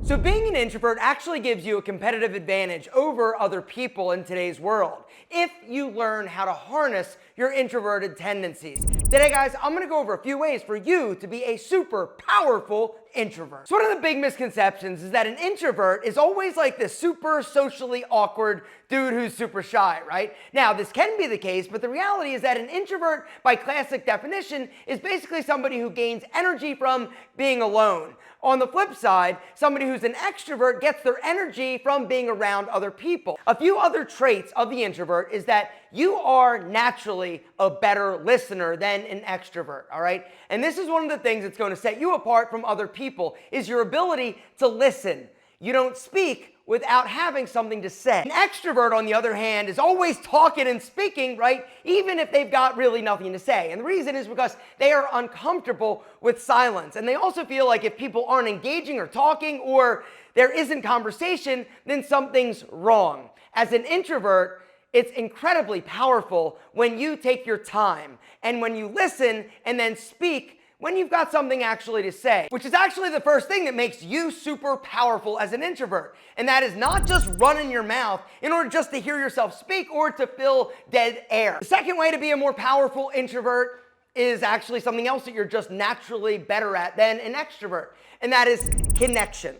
So being an introvert actually gives you a competitive advantage over other people in today's world if you learn how to harness your introverted tendencies. Today, guys, I'm going to go over a few ways for you to be a super powerful introvert. So one of the big misconceptions is that an introvert is always like this super socially awkward dude who's super shy, right? Now, this can be the case, but the reality is that an introvert, by classic definition, is basically somebody who gains energy from being alone. On the flip side, somebody who's an extrovert gets their energy from being around other people. A few other traits of the introvert is that you are naturally a better listener than an extrovert, all right? And this is one of the things that's going to set you apart from other people, is your ability to listen. You don't speak without having something to say. An extrovert, on the other hand, is always talking and speaking, right? Even if they've got really nothing to say. And the reason is because they are uncomfortable with silence. And they also feel like if people aren't engaging or talking, or there isn't conversation, then something's wrong. As an introvert, it's incredibly powerful when you take your time and when you listen and then speak when you've got something actually to say, which is actually the first thing that makes you super powerful as an introvert. And that is not just running your mouth in order just to hear yourself speak or to fill dead air. The second way to be a more powerful introvert is actually something else that you're just naturally better at than an extrovert, and that is connection,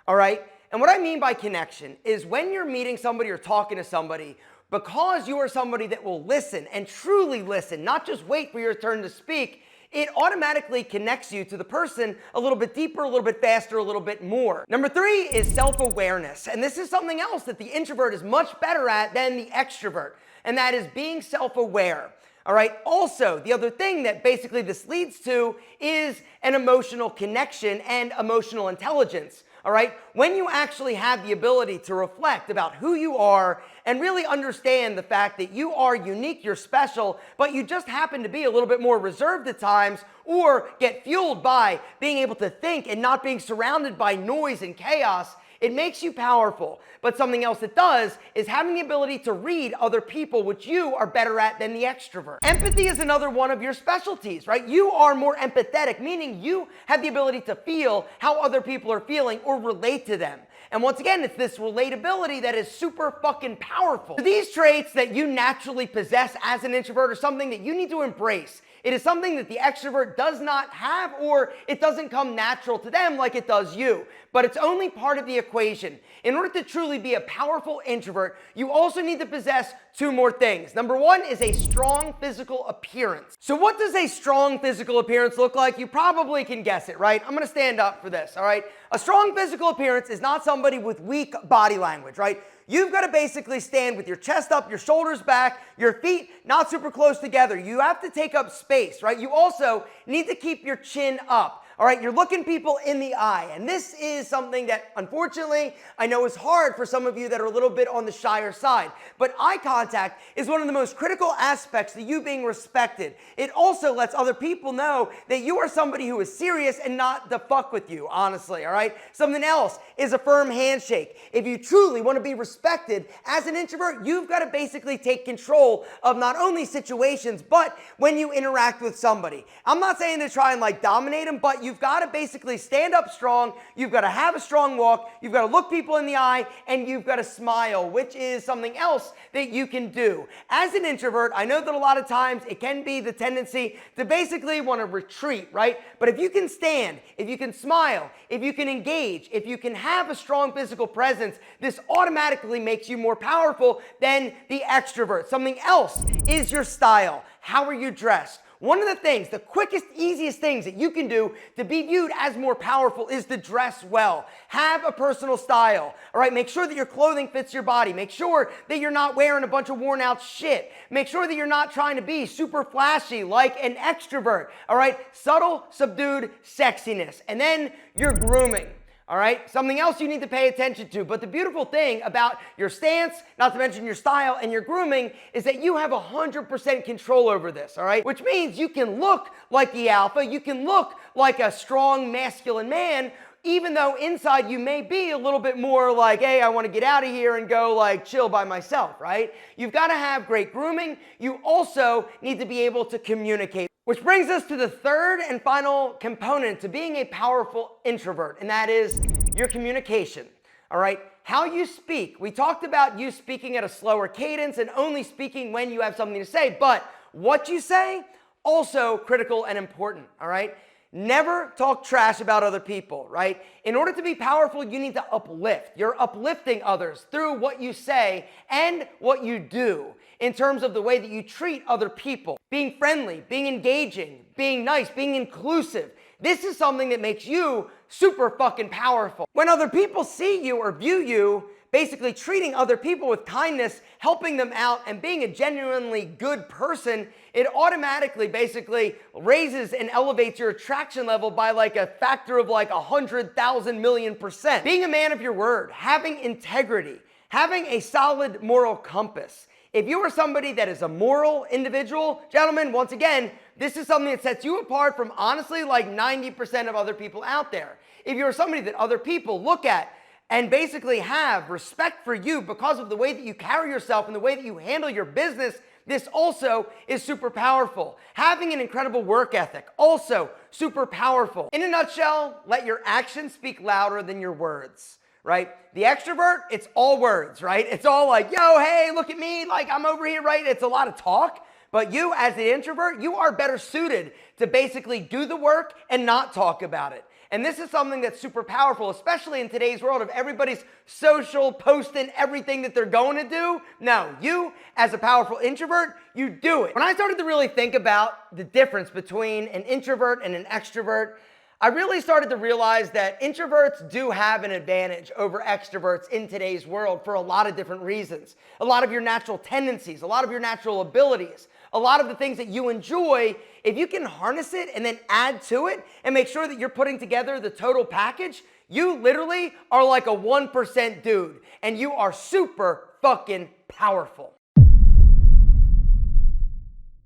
all right? And what I mean by connection is when you're meeting somebody or talking to somebody, because you are somebody that will listen and truly listen, not just wait for your turn to speak, it automatically connects you to the person a little bit deeper, a little bit faster, a little bit more. Number 3 is self-awareness. And this is something else that the introvert is much better at than the extrovert. And that is being self-aware. All right. Also, the other thing that basically this leads to is an emotional connection and emotional intelligence. All right. When you actually have the ability to reflect about who you are and really understand the fact that you are unique, you're special, but you just happen to be a little bit more reserved at times, or get fueled by being able to think and not being surrounded by noise and chaos, it makes you powerful. But something else it does is having the ability to read other people, which you are better at than the extrovert. Empathy is another one of your specialties, right? You are more empathetic, meaning you have the ability to feel how other people are feeling or relate to them. And once again, it's this relatability that is super fucking powerful. These traits that you naturally possess as an introvert are something that you need to embrace. It is something that the extrovert does not have, or it doesn't come natural to them like it does you. But it's only part of the equation. In order to truly be a powerful introvert, you also need to possess 2 more things. Number 1 is a strong physical appearance. So what does a strong physical appearance look like? You probably can guess it, right? I'm going to stand up for this, all right? A strong physical appearance is not somebody with weak body language, right? You've got to basically stand with your chest up, your shoulders back, your feet not super close together. You have to take up space, right? You also need to keep your chin up. All right, you're looking people in the eye, and this is something that, unfortunately, I know is hard for some of you that are a little bit on the shyer side. But eye contact is one of the most critical aspects to you being respected. It also lets other people know that you are somebody who is serious and not to fuck with you, honestly, all right? Something else is a firm handshake. If you truly want to be respected as an introvert, you've got to basically take control of not only situations, but when you interact with somebody. I'm not saying to try and dominate them, but you've got to basically stand up strong, you've got to have a strong walk, you've got to look people in the eye, and you've got to smile, which is something else that you can do. As an introvert, I know that a lot of times it can be the tendency to basically want to retreat, right? But if you can stand, if you can smile, if you can engage, if you can have a strong physical presence, this automatically makes you more powerful than the extrovert. Something else is your style. How are you dressed? One of the things, the quickest, easiest things that you can do to be viewed as more powerful is to dress well. Have a personal style, all right? Make sure that your clothing fits your body. Make sure that you're not wearing a bunch of worn out shit. Make sure that you're not trying to be super flashy like an extrovert, all right? Subtle, subdued sexiness. And then your grooming. All right, something else you need to pay attention to. But the beautiful thing about your stance, not to mention your style and your grooming, is that you have 100% control over this, all right? Which means you can look like the alpha, you can look like a strong masculine man, even though inside you may be a little bit more like, hey, I want to get out of here and go chill by myself, right? You've got to have great grooming. You also need to be able to communicate. Which brings us to the third and final component to being a powerful introvert, and that is your communication, all right? How you speak. We talked about you speaking at a slower cadence and only speaking when you have something to say, but what you say, also critical and important, all right? Never talk trash about other people, right? In order to be powerful, you need to uplift. You're uplifting others through what you say and what you do in terms of the way that you treat other people. Being friendly, being engaging, being nice, being inclusive. This is something that makes you super fucking powerful. When other people see you or view you, basically treating other people with kindness, helping them out, and being a genuinely good person, it automatically basically raises and elevates your attraction level by like a factor of like 100,000 million%. Being a man of your word, having integrity, having a solid moral compass. If you are somebody that is a moral individual, gentlemen, once again, this is something that sets you apart from honestly like 90% of other people out there. If you're somebody that other people look at and basically have respect for you because of the way that you carry yourself and the way that you handle your business, this also is super powerful. Having an incredible work ethic, also super powerful. In a nutshell, let your actions speak louder than your words, right? The extrovert, it's all words, right? It's all like, yo, hey, look at me, like I'm over here, right? It's a lot of talk. But you, as the introvert, you are better suited to basically do the work and not talk about it. And this is something that's super powerful, especially in today's world of everybody's social, posting everything that they're going to do. No, you, as a powerful introvert, you do it. When I started to really think about the difference between an introvert and an extrovert, I really started to realize that introverts do have an advantage over extroverts in today's world for a lot of different reasons. A lot of your natural tendencies, a lot of your natural abilities, a lot of the things that you enjoy, if you can harness it and then add to it and make sure that you're putting together the total package, you literally are like a 1% dude and you are super fucking powerful.